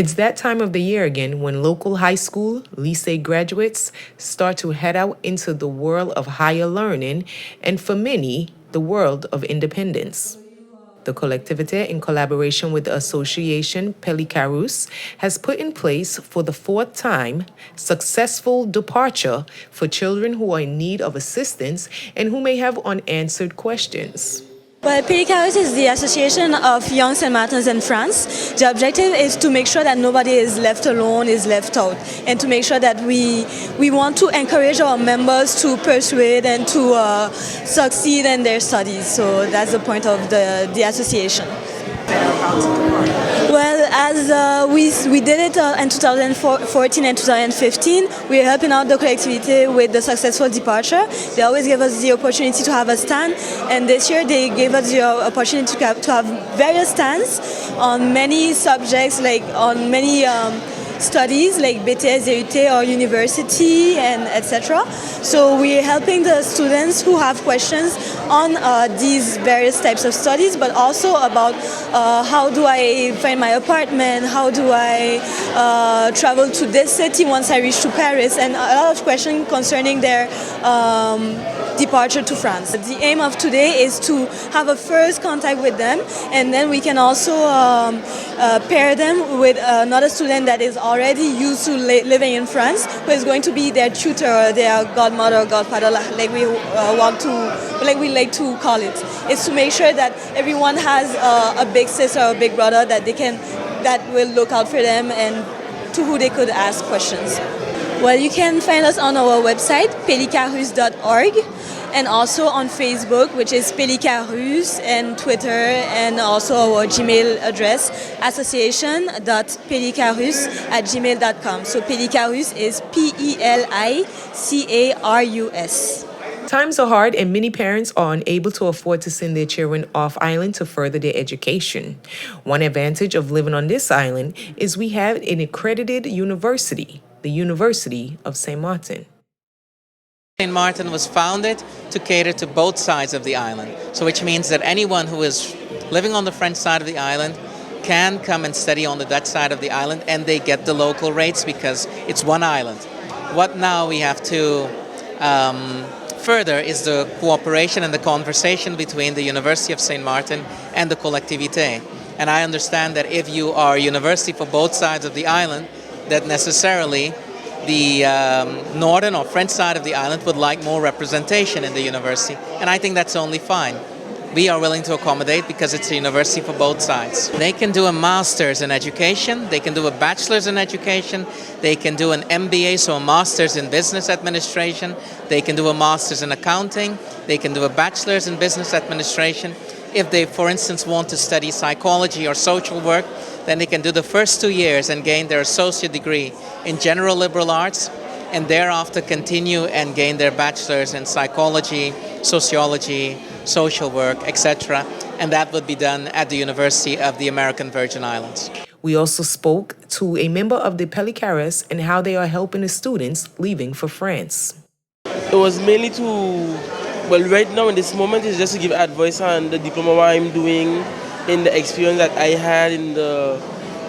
It's that time of the year again when local high school, lycée graduates start to head out into the world of higher learning and, for many, the world of independence. The collectivité, in collaboration with the association Pelicarus, has put in place for the fourth time successful departure for children who are in need of assistance and who may have unanswered questions. Well, Pelicarus is the Association of Young St. Martins in France. The objective is to make sure that nobody is left alone, is left out, and to make sure that we want to encourage our members to persuade and to succeed in their studies. So that's the point of the association. Well, as we did it in 2014 and 2015, we're helping out the collectivity with the successful departure. They always give us the opportunity to have a stand, and this year they gave us the opportunity to have various stands on many subjects, like on many studies like BTS, DUT or university and etc. So we're helping the students who have questions on these various types of studies, but also about how do I find my apartment, how do I travel to this city once I reach to Paris, and a lot of questions concerning their departure to France. The aim of today is to have a first contact with them, and then we can also pair them with another student that is already used to living in France, who is going to be their tutor or their godmother or godfather, like we like to call it. It's to make sure that everyone has a big sister or a big brother that will look out for them and to who they could ask questions. Well, you can find us on our website, pelicarus.org, and also on Facebook, which is Pelicarus, and Twitter, and also our Gmail address, association.pelicarus@gmail.com. So Pelicarus is Pelicarus. Times are hard, and many parents are unable to afford to send their children off island to further their education. One advantage of living on this island is we have an accredited university, the University of St. Martin. St. Martin was founded to cater to both sides of the island, so which means that anyone who is living on the French side of the island can come and study on the Dutch side of the island, and they get the local rates because it's one island. What now we have to further is the cooperation and the conversation between the University of St. Martin and the collectivité. And I understand that if you are a university for both sides of the island, that necessarily the northern or French side of the island would like more representation in the university. And I think that's only fine. We are willing to accommodate because it's a university for both sides. They can do a master's in education, they can do a bachelor's in education, they can do an MBA, so a master's in business administration, they can do a master's in accounting, they can do a bachelor's in business administration. If they, for instance, want to study psychology or social work, then they can do the first 2 years and gain their associate degree in general liberal arts, and thereafter continue and gain their bachelor's in psychology, sociology, social work, etc. And that would be done at the University of the American Virgin Islands. We also spoke to a member of the Pelicarus and how they are helping the students leaving for France. It was mainly well, right now in this moment is just to give advice on the diploma what I'm doing, in the experience that I had, in the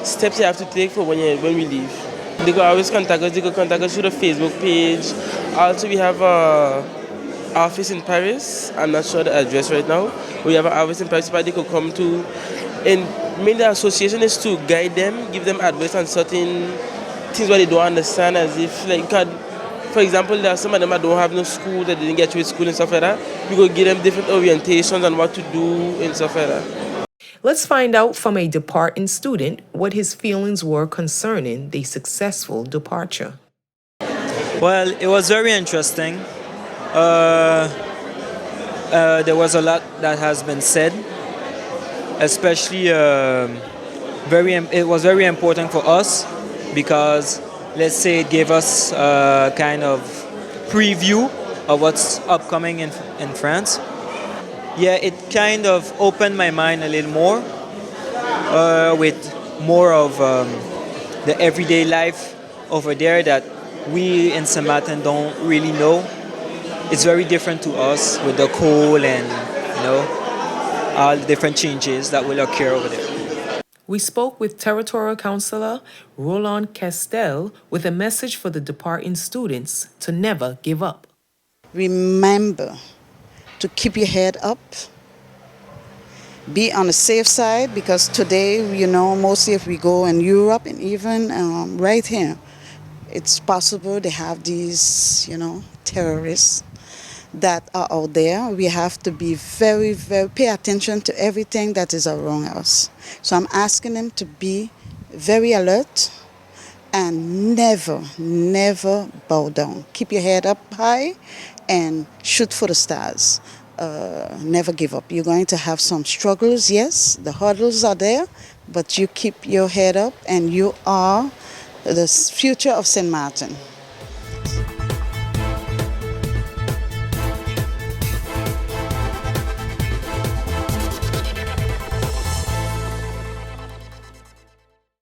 steps you have to take for when we leave. They could always contact us. They could contact us through the Facebook page. Also, we have an office in Paris. I'm not sure the address right now. We have an office in Paris that they could come to. And mainly the association is to guide them, give them advice on certain things that they don't understand, as if, like, for example, there are some of them that don't have no school, that didn't get through school and stuff like that. We could give them different orientations on what to do and stuff like that. Let's find out from a departing student what his feelings were concerning the successful departure. Well, it was very interesting. There was a lot that has been said, especially it was very important for us because, let's say, it gave us a kind of preview of what's upcoming in France. Yeah, it kind of opened my mind a little more with more of the everyday life over there that we in St. Martin don't really know. It's very different to us with the cold and all the different changes that will occur over there. We spoke with Territorial Councillor Roland Castel with a message for the departing students to never give up. Remember to keep your head up. Be on the safe side, because today, you know, mostly if we go in Europe and even right here, it's possible they have these, you know, terrorists that are out there. We have to be very, very, pay attention to everything that is around us. So I'm asking them to be very alert and never, never bow down. Keep your head up high and shoot for the stars. Never give up. You're going to have some struggles, yes, the hurdles are there, but you keep your head up and you are the future of St. Martin.